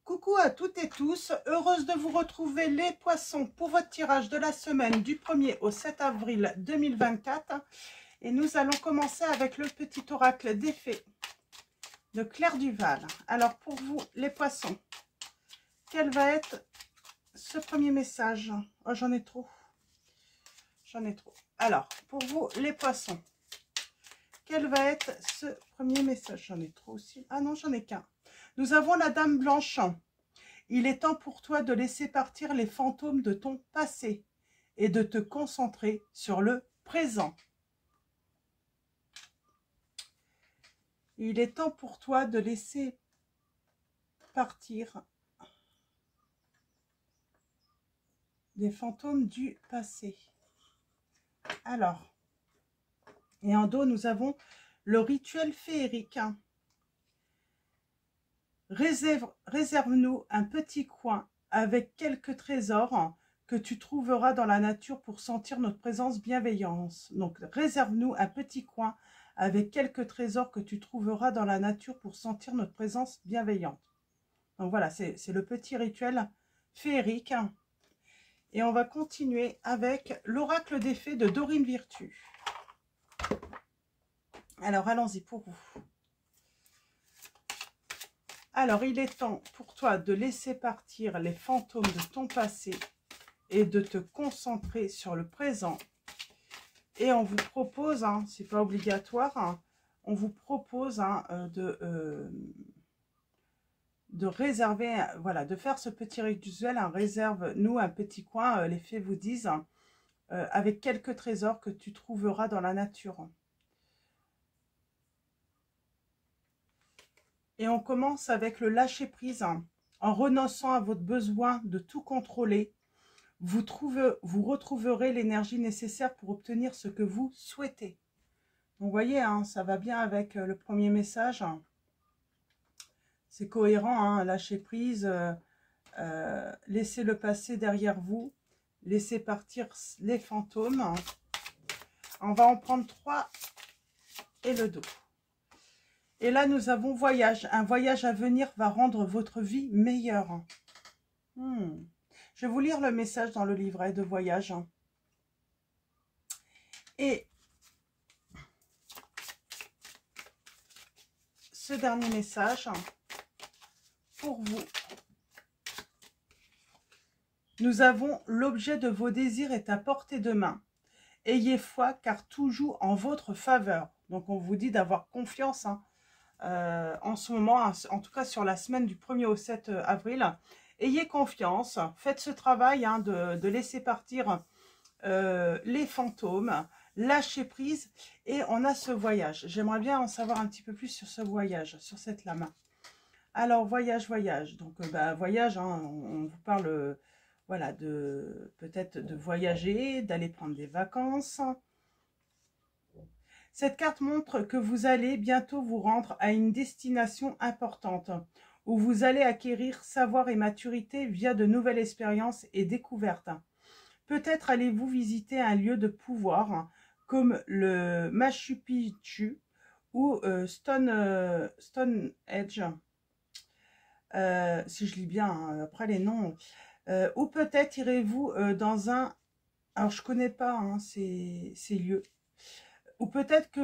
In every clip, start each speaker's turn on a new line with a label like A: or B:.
A: Coucou à toutes et tous, heureuse de vous retrouver les poissons pour votre tirage de la semaine du 1er au 7 avril 2024. Et nous allons commencer avec le petit oracle des fées de Claire Duval. Alors pour vous les poissons, quel va être ce premier message? Oh, j'en ai trop. Alors pour vous les poissons, quel va être ce premier message? J'en ai trop aussi. Ah non, j'en ai qu'un. Nous avons la Dame Blanche. Il est temps pour toi de laisser partir les fantômes de ton passé et de te concentrer sur le présent. Il est temps pour toi de laisser partir des fantômes du passé. Alors, et en dos, nous avons le rituel féerique. Réserve-nous un petit coin avec quelques trésors que tu trouveras dans la nature pour sentir notre présence bienveillance. Donc, réserve-nous un petit coin avec quelques trésors que tu trouveras dans la nature pour sentir notre présence bienveillante. Donc voilà, c'est le petit rituel féerique. Et on va continuer avec l'oracle des fées de Dorine Virtue. Alors, allons-y pour vous. Alors, il est temps pour toi de laisser partir les fantômes de ton passé et de te concentrer sur le présent. Et on vous propose, hein, c'est pas obligatoire, hein, on vous propose de réserver, voilà, de faire ce petit rituel, hein, réserve-nous un petit coin, les fées vous disent, avec quelques trésors que tu trouveras dans la nature. Et on commence avec le lâcher-prise. En renonçant à votre besoin de tout contrôler, vous retrouverez l'énergie nécessaire pour obtenir ce que vous souhaitez. Donc, vous voyez, hein, ça va bien avec le premier message. C'est cohérent, hein, lâcher-prise, laissez le passé derrière vous, laissez partir les fantômes. On va en prendre 3 et le dos. Et là, nous avons voyage. Un voyage à venir va rendre votre vie meilleure. Je vais vous lire le message dans le livret de voyage. Et ce dernier message, pour vous. Nous avons l'objet de vos désirs est à portée de main. Ayez foi car tout joue en votre faveur. Donc, on vous dit d'avoir confiance, hein. En ce moment, en tout cas sur la semaine du 1er au 7 avril, ayez confiance, faites ce travail, hein, de laisser partir les fantômes, lâcher prise, et on a ce voyage. J'aimerais bien en savoir un petit peu plus sur ce voyage, sur cette lame. Alors, voyage, donc voyage, hein, on vous parle voilà, peut-être de voyager, d'aller prendre des vacances. Cette carte montre que vous allez bientôt vous rendre à une destination importante où vous allez acquérir savoir et maturité via de nouvelles expériences et découvertes. Peut-être allez-vous visiter un lieu de pouvoir comme le Machu Picchu ou Stonehenge. Si je lis bien, hein, après les noms. Ou peut-être irez-vous dans un... Alors, je ne connais pas, hein, ces lieux. Ou peut-être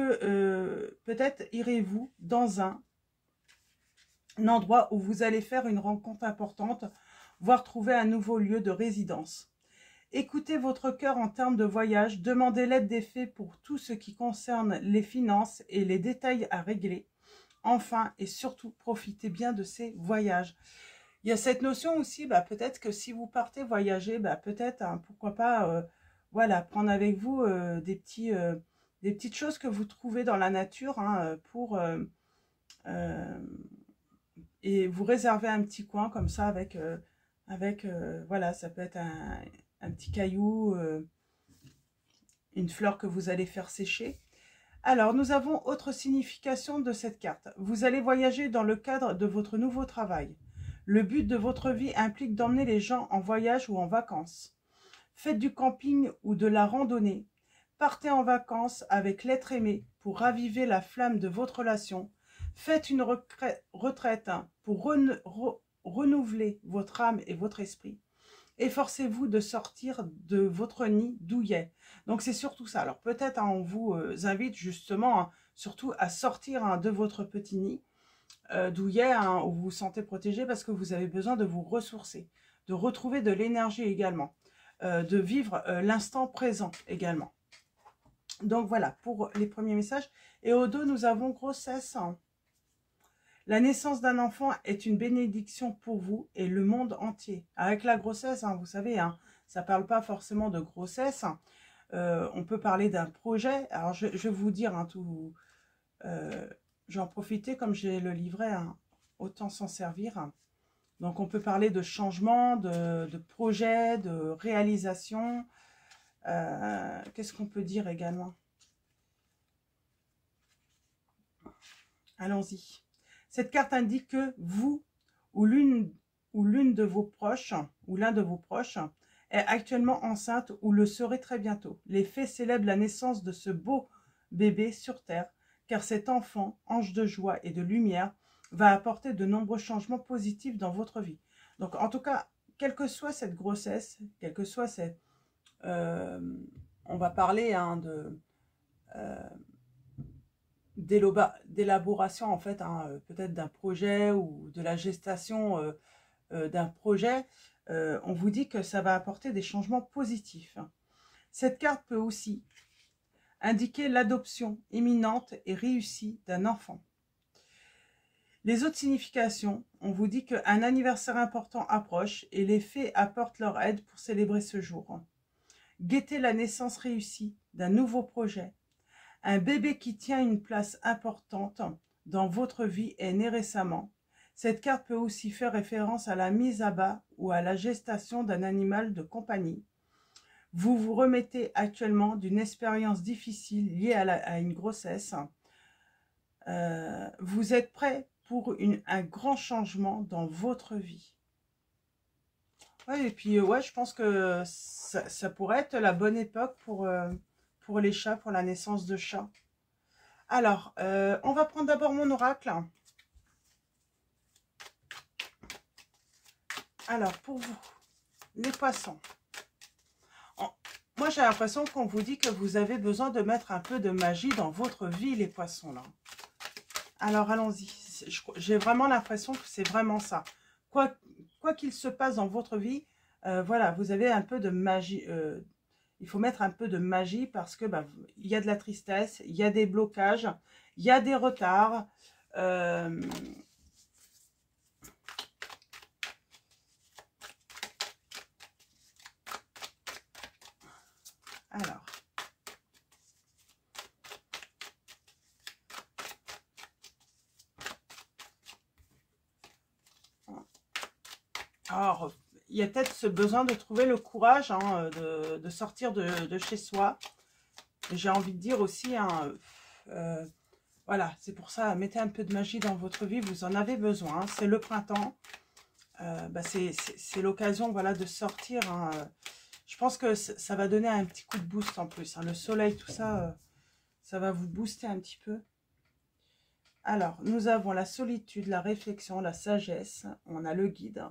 A: irez-vous dans un endroit où vous allez faire une rencontre importante, voire trouver un nouveau lieu de résidence. Écoutez votre cœur en termes de voyage, demandez l'aide des fées pour tout ce qui concerne les finances et les détails à régler. Enfin et surtout, profitez bien de ces voyages. Il y a cette notion aussi, peut-être que si vous partez voyager, peut-être, hein, pourquoi pas, voilà, prendre avec vous des petites choses que vous trouvez dans la nature, hein, et vous réservez un petit coin comme ça avec voilà, ça peut être un petit caillou, une fleur que vous allez faire sécher. Alors, nous avons autre signification de cette carte. Vous allez voyager dans le cadre de votre nouveau travail. Le but de votre vie implique d'emmener les gens en voyage ou en vacances. Faites du camping ou de la randonnée. Partez en vacances avec l'être aimé pour raviver la flamme de votre relation. Faites une retraite pour renouveler votre âme et votre esprit. Efforcez-vous de sortir de votre nid douillet. Donc c'est surtout ça. Alors peut-être on vous invite justement surtout à sortir de votre petit nid douillet où vous vous sentez protégé parce que vous avez besoin de vous ressourcer, de retrouver de l'énergie également, de vivre l'instant présent également. Donc voilà pour les premiers messages. Et au dos, nous avons grossesse. La naissance d'un enfant est une bénédiction pour vous et le monde entier. Avec la grossesse, vous savez, ça ne parle pas forcément de grossesse. On peut parler d'un projet. Alors, je vais vous dire tout. J'en profitais comme j'ai le livret, autant s'en servir. Donc, on peut parler de changement, de projet, de réalisation. Qu'est-ce qu'on peut dire également? Allons-y. Cette carte indique que vous ou l'une de vos proches ou l'un de vos proches est actuellement enceinte ou le serez très bientôt. Les faits célèbrent la naissance de ce beau bébé sur Terre, car cet enfant, ange de joie et de lumière, va apporter de nombreux changements positifs dans votre vie. Donc en tout cas, quelle que soit cette grossesse, quelle que soit cette... on va parler de... d'élaboration en fait peut-être d'un projet ou de la gestation d'un projet, on vous dit que ça va apporter des changements positifs. Cette carte peut aussi indiquer l'adoption imminente et réussie d'un enfant. Les autres significations, on vous dit qu'un anniversaire important approche et les fées apportent leur aide pour célébrer ce jour. Guettez la naissance réussie d'un nouveau projet. Un bébé qui tient une place importante dans votre vie est né récemment. Cette carte peut aussi faire référence à la mise à bas ou à la gestation d'un animal de compagnie. Vous vous remettez actuellement d'une expérience difficile liée à une grossesse. Vous êtes prêt pour un grand changement dans votre vie. Ouais, et puis, ouais, je pense que ça pourrait être la bonne époque pour les chats, pour la naissance de chats. Alors, on va prendre d'abord mon oracle. Alors, pour vous, les poissons. Moi, j'ai l'impression qu'on vous dit que vous avez besoin de mettre un peu de magie dans votre vie, les poissons, là. Alors, allons-y. J'ai vraiment l'impression que c'est vraiment ça. Quoi qu'il se passe dans votre vie, voilà, vous avez un peu de magie. Il faut mettre un peu de magie parce que il y a de la tristesse, il y a des blocages, il y a des retards. Alors, il y a peut-être ce besoin de trouver le courage de sortir de chez soi. J'ai envie de dire aussi, voilà, c'est pour ça, mettez un peu de magie dans votre vie, vous en avez besoin. C'est le printemps, c'est l'occasion, voilà, de sortir. Je pense que ça va donner un petit coup de boost en plus. Le soleil, tout ça, ça va vous booster un petit peu. Alors, nous avons la solitude, la réflexion, la sagesse. On a le guide.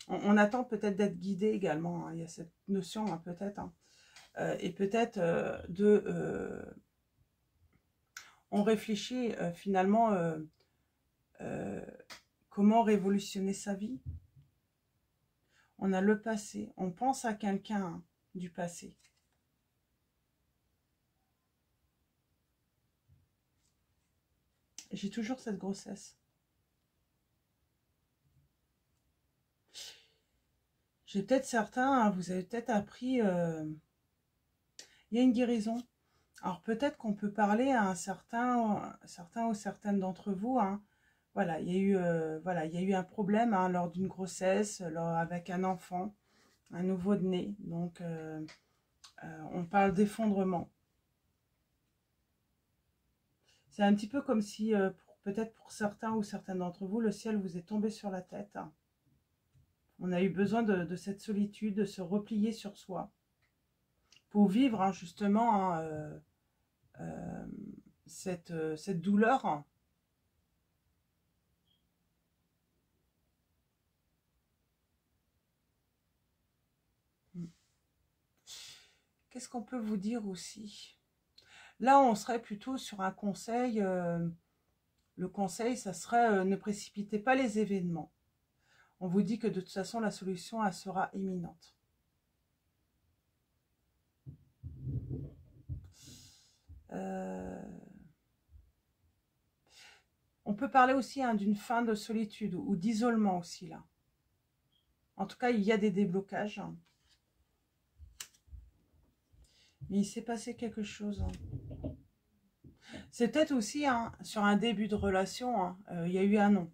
A: On attend peut-être d'être guidé également. Il y a cette notion, peut-être. Et peut-être on réfléchit finalement comment révolutionner sa vie. On a le passé. On pense à quelqu'un du passé. J'ai toujours cette grossesse. J'ai peut-être certains, vous avez peut-être appris, il y a une guérison. Alors peut-être qu'on peut parler à certains ou certaines d'entre vous. Voilà, il y a eu un problème lors d'une grossesse, avec un enfant, un nouveau-né. Donc on parle d'effondrement. C'est un petit peu comme si, peut-être pour certains ou certaines d'entre vous, le ciel vous est tombé sur la tête. On a eu besoin de cette solitude, de se replier sur soi, pour vivre justement cette douleur. Qu'est-ce qu'on peut vous dire aussi? Là, on serait plutôt sur un conseil. Le conseil, ça serait ne précipitez pas les événements. On vous dit que de toute façon, la solution, elle sera imminente. On peut parler aussi hein, d'une fin de solitude ou d'isolement aussi là. En tout cas, il y a des déblocages. Hein. Mais il s'est passé quelque chose. Hein. C'est peut-être aussi hein, sur un début de relation, hein, il y a eu un non.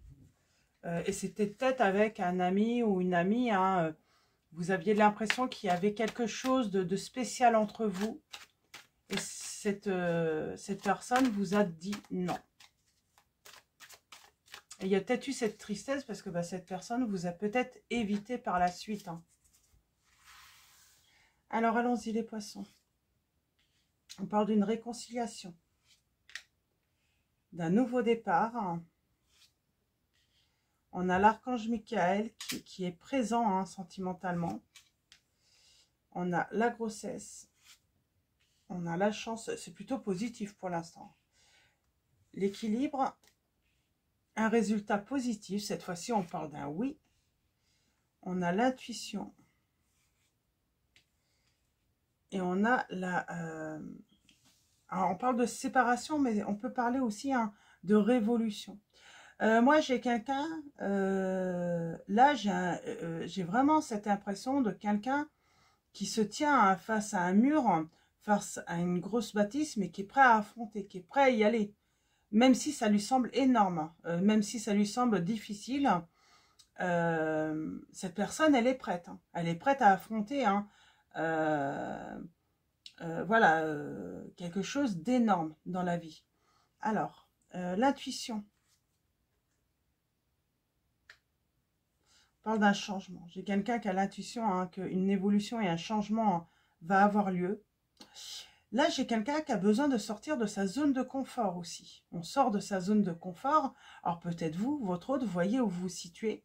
A: Et c'était peut-être avec un ami ou une amie. Hein, vous aviez l'impression qu'il y avait quelque chose de spécial entre vous. Et cette personne vous a dit non. Et il y a peut-être eu cette tristesse parce que bah, cette personne vous a peut-être évité par la suite. Hein. Alors allons-y les poissons. On parle d'une réconciliation. D'un nouveau départ. On a l'archange Michael qui est présent hein, sentimentalement. On a la grossesse. On a la chance. C'est plutôt positif pour l'instant. L'équilibre. Un résultat positif. Cette fois-ci, on parle d'un oui. On a l'intuition. Et on a la... alors, on parle de séparation, mais on peut parler aussi hein, de révolution. Moi, j'ai quelqu'un... là, j'ai vraiment cette impression de quelqu'un qui se tient face à un mur, face à une grosse bâtisse, mais qui est prêt à affronter, qui est prêt à y aller. Même si ça lui semble énorme, même si ça lui semble difficile, cette personne, elle est prête. Hein. Elle est prête à affronter hein, voilà, quelque chose d'énorme dans la vie. Alors, l'intuition. On parle d'un changement. J'ai quelqu'un qui a l'intuition hein, qu'une évolution et un changement va avoir lieu. Là, j'ai quelqu'un qui a besoin de sortir de sa zone de confort aussi. On sort de sa zone de confort. Alors peut-être vous, votre autre, vous voyez où vous vous situez.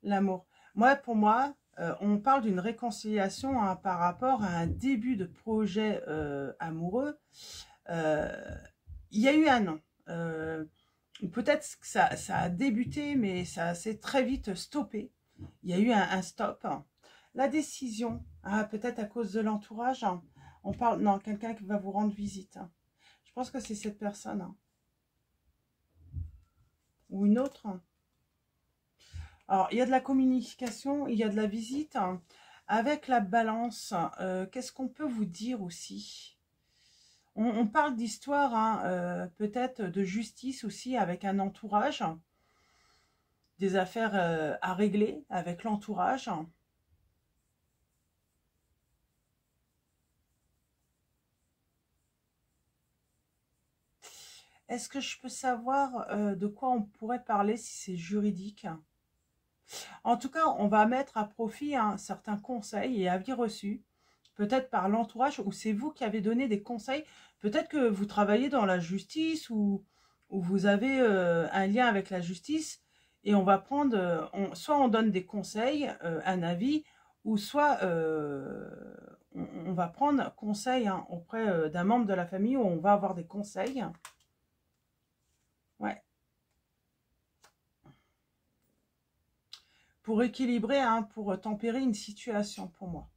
A: L'amour. Moi, pour moi, on parle d'une réconciliation hein, par rapport à un début de projet amoureux. Il y a eu un non. Peut-être que ça a débuté, mais ça s'est très vite stoppé. Il y a eu un stop. La décision, ah, peut-être à cause de l'entourage. On parle, non, quelqu'un qui va vous rendre visite. Je pense que c'est cette personne. Hein. Ou une autre. Alors, il y a de la communication, il y a de la visite. Avec la balance, qu'est-ce qu'on peut vous dire aussi? On parle d'histoire, hein, peut-être de justice aussi avec un entourage. Des affaires à régler avec l'entourage. Est-ce que je peux savoir de quoi on pourrait parler si c'est juridique? En tout cas, on va mettre à profit hein, certains conseils et avis reçus, peut-être par l'entourage, ou c'est vous qui avez donné des conseils. Peut-être que vous travaillez dans la justice ou vous avez un lien avec la justice et on va prendre, soit on donne des conseils, un avis, ou soit on va prendre conseil hein, auprès d'un membre de la famille où on va avoir des conseils. Ouais. Pour équilibrer, hein, pour tempérer une situation pour moi.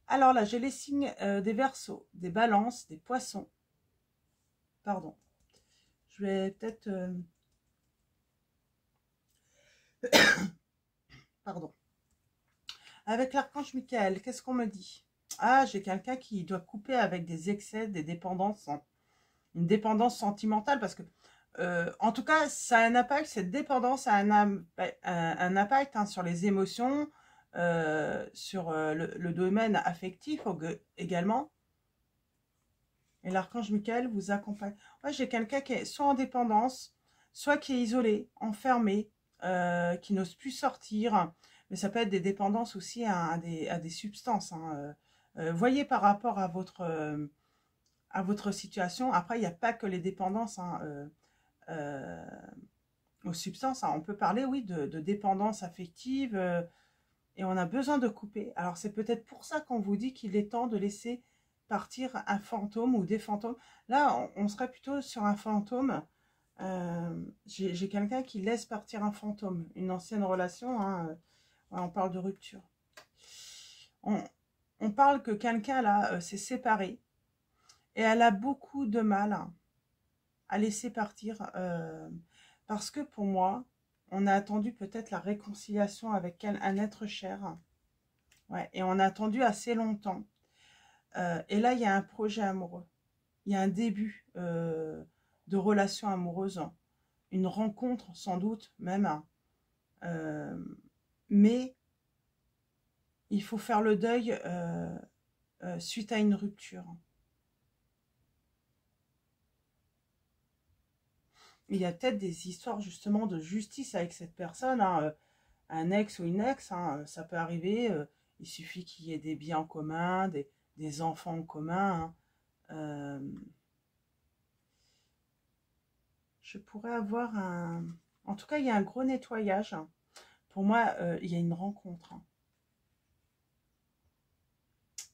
A: Alors là, j'ai les signes des Verseaux, des Balances, des Poissons. Pardon. Je vais peut-être... Pardon. Avec l'archange Michael, qu'est-ce qu'on me dit? Ah, j'ai quelqu'un qui doit couper avec des excès, des dépendances, hein. Une dépendance sentimentale, parce que, en tout cas, ça a un impact, cette dépendance a un impact hein, sur les émotions, sur le domaine affectif également. Et l'archange Michael vous accompagne. Ouais, j'ai quelqu'un qui est soit en dépendance, soit qui est isolé, enfermé, qui n'ose plus sortir. Mais ça peut être des dépendances aussi à des substances. Hein. Voyez par rapport à votre situation. Après, il n'y a pas que les dépendances hein, aux substances. Hein. On peut parler, oui, de dépendance affective et on a besoin de couper. Alors c'est peut-être pour ça qu'on vous dit qu'il est temps de laisser partir un fantôme ou des fantômes. Là, on serait plutôt sur un fantôme. J'ai quelqu'un qui laisse partir un fantôme, une ancienne relation, hein. Ouais, on parle de rupture. On parle que quelqu'un là s'est séparé et elle a beaucoup de mal à laisser partir parce que pour moi, on a attendu peut-être la réconciliation avec un être cher. Ouais, et on a attendu assez longtemps. Et là, il y a un projet amoureux. Il y a un début de relation amoureuse. Une rencontre, sans doute, même. Mais il faut faire le deuil suite à une rupture. Il y a peut-être des histoires, justement, de justice avec cette personne. Hein, un ex ou une ex, hein, ça peut arriver. Il suffit qu'il y ait des biens en commun, des enfants en commun. Hein. Je pourrais avoir un... En tout cas, il y a un gros nettoyage. Pour moi, il y a une rencontre. Hein.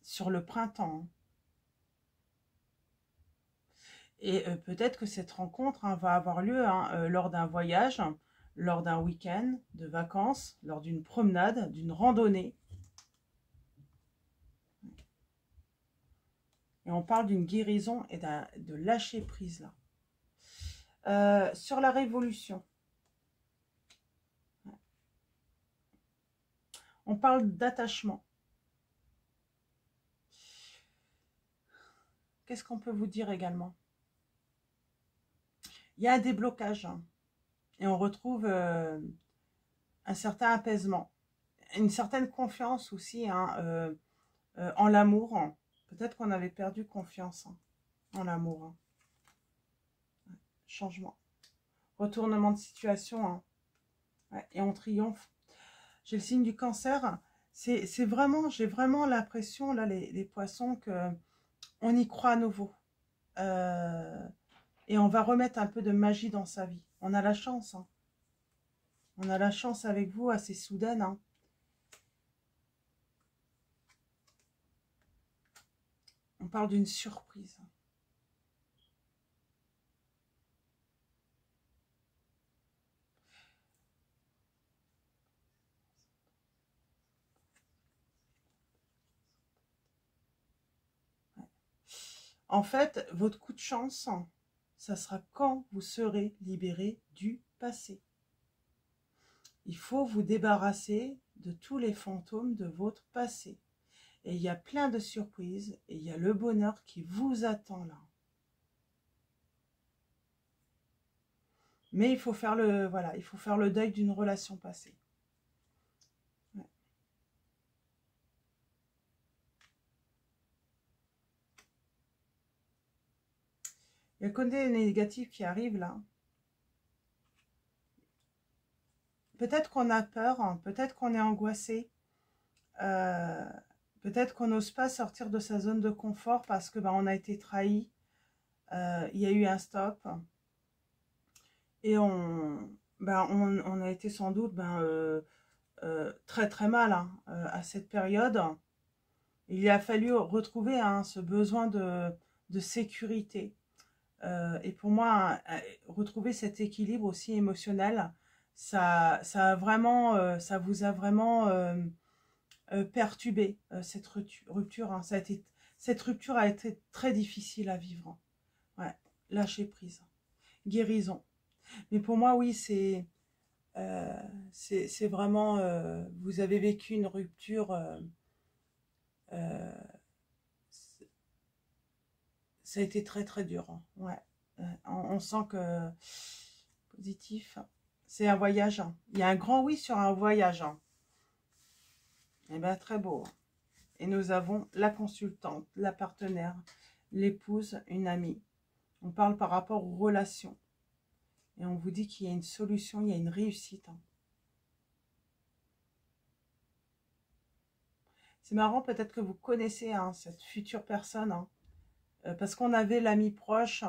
A: Sur le printemps. Et peut-être que cette rencontre va avoir lieu lors d'un voyage, lors d'un week-end de vacances, lors d'une promenade, d'une randonnée. Et on parle d'une guérison et de lâcher prise là. Sur la révolution. On parle d'attachement. Qu'est-ce qu'on peut vous dire également? Il y a un déblocage. Hein, et on retrouve un certain apaisement. Une certaine confiance aussi hein, en l'amour. Hein. Peut-être qu'on avait perdu confiance hein, en l'amour. Hein. Changement. Retournement de situation. Hein. Ouais, et on triomphe. J'ai le signe du cancer. C'est vraiment, j'ai vraiment l'impression, là, les poissons, que on y croit à nouveau. Et on va remettre un peu de magie dans sa vie. On a la chance. Hein. On a la chance avec vous, assez soudaine. Hein. On parle d'une surprise. En fait, votre coup de chance, ça sera quand vous serez libéré du passé. Il faut vous débarrasser de tous les fantômes de votre passé. Et il y a plein de surprises et il y a le bonheur qui vous attend là. Mais il faut faire le, voilà, il faut faire le deuil d'une relation passée. Ouais. Il y a le côté négatif qui arrive là. Peut-être qu'on a peur, hein, peut-être qu'on est angoissé, peut-être qu'on n'ose pas sortir de sa zone de confort parce que on a été trahi, il y a eu un stop et on a été sans doute très très mal hein, à cette période. Il a fallu retrouver hein, ce besoin de sécurité. Et pour moi, retrouver cet équilibre aussi émotionnel, ça vous a vraiment perturbé cette rupture. Hein. Cette rupture a été très difficile à vivre. Ouais, lâcher prise, guérison. Mais pour moi, oui, c'est vraiment, vous avez vécu une rupture, euh, ça a été très très dur. Hein. Ouais. On sent que positif, c'est un voyage. Hein. Il y a un grand oui sur un voyage. Hein. Et bien très beau. Et nous avons la consultante, la partenaire, l'épouse, une amie. On parle par rapport aux relations. Et on vous dit qu'il y a une solution, il y a une réussite. Hein. C'est marrant, peut-être que vous connaissez hein, cette future personne. Hein, parce qu'on avait l'ami proche.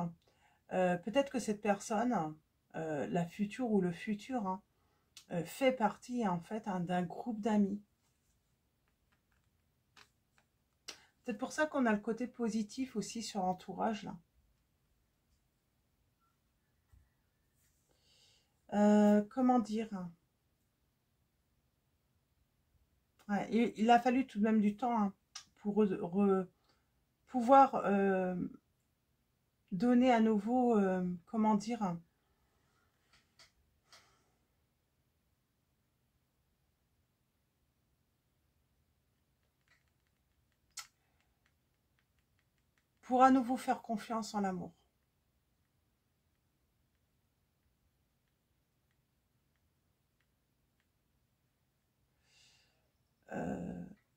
A: Peut-être que cette personne, la future ou le futur, hein, fait partie en fait hein, d'un groupe d'amis. peut-être pour ça qu'on a le côté positif aussi sur l'entourage, là. Comment dire? Ouais, il a fallu tout de même du temps, hein, pour pouvoir donner à nouveau, comment dire? Pour à nouveau faire confiance en l'amour.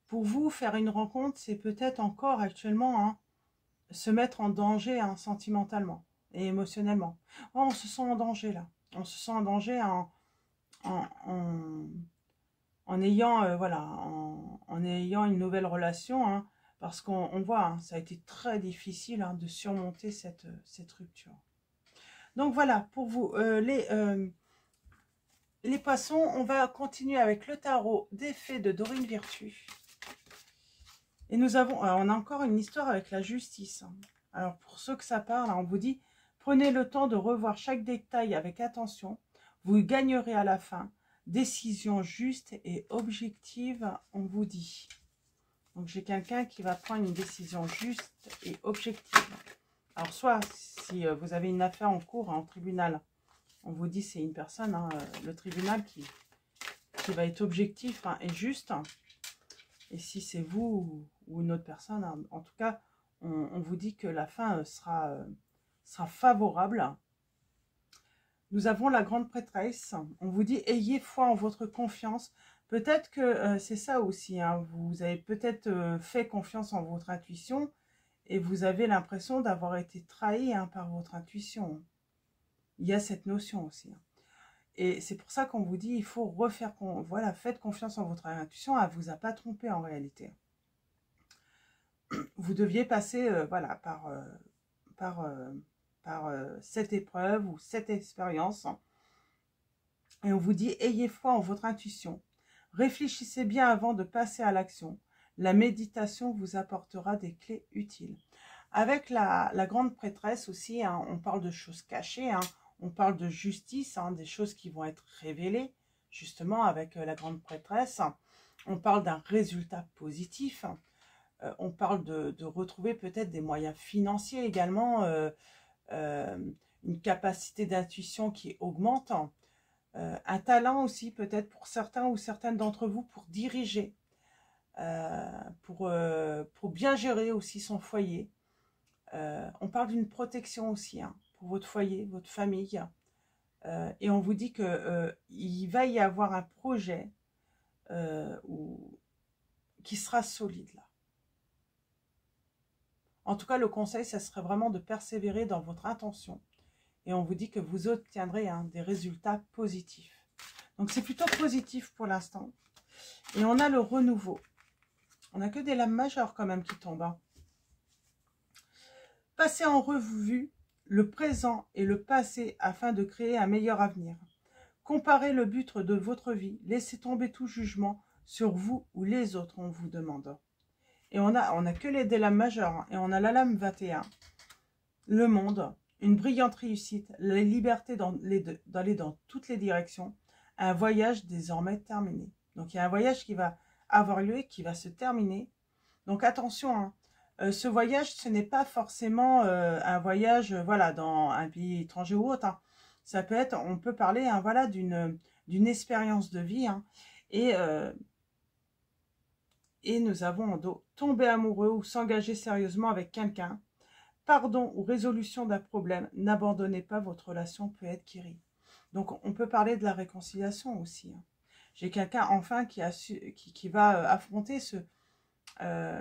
A: Pour vous, faire une rencontre, c'est peut-être encore actuellement, hein, se mettre en danger, hein, sentimentalement et émotionnellement. Oh, on se sent en danger là. On se sent en danger en, en, en ayant, voilà, en ayant une nouvelle relation, hein, parce qu'on voit, hein, ça a été très difficile, hein, de surmonter cette rupture. Donc voilà, pour vous, les poissons, on va continuer avec le tarot des fées de Dorine Virtue. Et nous avons, alors on a encore une histoire avec la justice. Alors pour ceux que ça parle, on vous dit, prenez le temps de revoir chaque détail avec attention. Vous gagnerez à la fin. Décision juste et objective, on vous dit. Donc j'ai quelqu'un qui va prendre une décision juste et objective. Alors soit si vous avez une affaire en cours, hein, en tribunal, on vous dit c'est une personne, hein, le tribunal qui va être objectif, hein, et juste. Et si c'est vous ou une autre personne, hein, en tout cas, on vous dit que la fin sera favorable. Nous avons la grande prêtresse. On vous dit, ayez foi en votre confiance. Peut-être que c'est ça aussi, hein, vous avez peut-être fait confiance en votre intuition et vous avez l'impression d'avoir été trahi, hein, par votre intuition. Il y a cette notion aussi, hein. Et c'est pour ça qu'on vous dit, il faut refaire, voilà, faites confiance en votre intuition, elle ne vous a pas trompé en réalité. Vous deviez passer, voilà, par cette épreuve ou cette expérience. Et on vous dit, ayez foi en votre intuition. Réfléchissez bien avant de passer à l'action. La méditation vous apportera des clés utiles. Avec la grande prêtresse aussi, hein, on parle de choses cachées, hein. On parle de justice, hein, des choses qui vont être révélées, justement, avec la grande prêtresse. On parle d'un résultat positif. On parle de retrouver peut-être des moyens financiers également, une capacité d'intuition qui augmente. Un talent aussi, peut-être pour certains ou certaines d'entre vous, pour diriger, pour bien gérer aussi son foyer. On parle d'une protection aussi, hein, pour votre foyer, votre famille. Et on vous dit qu'il va y avoir un projet qui sera solide là. En tout cas, le conseil, ça serait vraiment de persévérer dans votre intention. Et on vous dit que vous obtiendrez, hein, des résultats positifs. Donc c'est plutôt positif pour l'instant. Et on a le renouveau. On n'a que des lames majeures quand même qui tombent, hein. Passez en revue le présent et le passé afin de créer un meilleur avenir. Comparez le but de votre vie. Laissez tomber tout jugement sur vous ou les autres, on vous demande. Et on a que des lames majeures, hein. Et on a la lame 21. Le monde, une brillante réussite, la liberté d'aller dans toutes les directions. Un voyage désormais terminé. Donc il y a un voyage qui va avoir lieu et qui va se terminer. Donc attention, hein. Ce voyage, ce n'est pas forcément un voyage, voilà, dans un pays étranger ou autre, hein. Ça peut être, on peut parler, hein, voilà, d'une expérience de vie, hein. Et nous avons en dos tomber amoureux ou s'engager sérieusement avec quelqu'un. Pardon ou résolution d'un problème. N'abandonnez pas, votre relation peut être guérie. Donc on peut parler de la réconciliation aussi, hein. J'ai quelqu'un enfin qui va affronter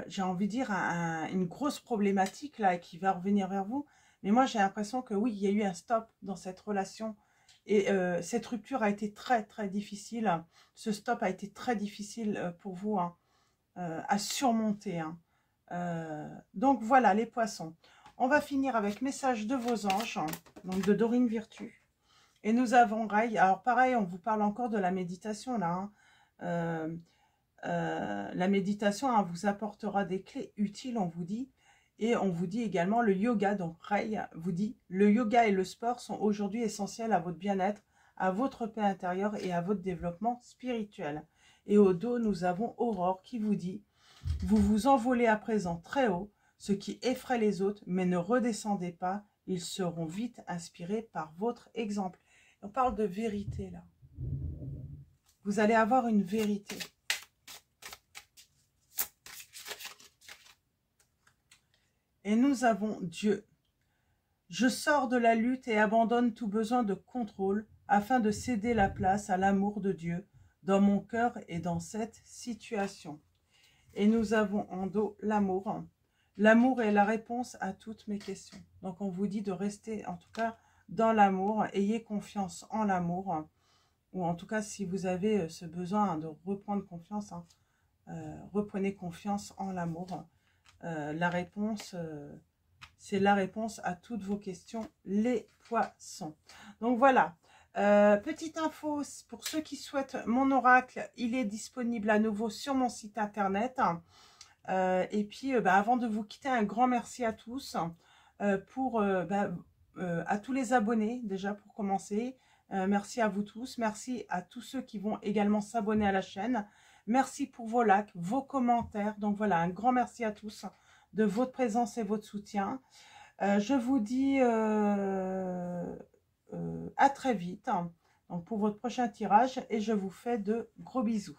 A: j'ai envie de dire, une grosse problématique là, qui va revenir vers vous. Mais moi, j'ai l'impression que oui, il y a eu un stop dans cette relation. Et cette rupture a été très, très difficile. Ce stop a été très difficile pour vous, hein, à surmonter, hein. Donc voilà, les poissons. On va finir avec message de vos anges, donc de Dorine Virtue. Et nous avons Ray. Alors pareil, on vous parle encore de la méditation là, hein. La méditation hein, vous apportera des clés utiles, on vous dit. Et on vous dit également le yoga, donc Ray vous dit, le yoga et le sport sont aujourd'hui essentiels à votre bien-être, à votre paix intérieure et à votre développement spirituel. Et au dos, nous avons Aurore qui vous dit, vous vous envolez à présent très haut, ce qui effraie les autres, mais ne redescendez pas, ils seront vite inspirés par votre exemple. On parle de vérité là. Vous allez avoir une vérité. Et nous avons Dieu. Je sors de la lutte et abandonne tout besoin de contrôle afin de céder la place à l'amour de Dieu dans mon cœur et dans cette situation. Et nous avons en dos l'amour. L'amour est la réponse à toutes mes questions. Donc on vous dit de rester en tout cas dans l'amour. Ayez confiance en l'amour. Ou en tout cas si vous avez ce besoin de reprendre confiance, reprenez confiance en l'amour. La réponse, c'est la réponse à toutes vos questions, les poissons. Donc voilà, petite info, pour ceux qui souhaitent mon oracle, il est disponible à nouveau sur mon site internet. Et puis, avant de vous quitter, un grand merci à tous, à tous les abonnés, déjà pour commencer. Merci à vous tous, merci à tous ceux qui vont également s'abonner à la chaîne. Merci pour vos likes, vos commentaires. Donc voilà, un grand merci à tous de votre présence et votre soutien. Je vous dis à très vite donc pour votre prochain tirage et je vous fais de gros bisous.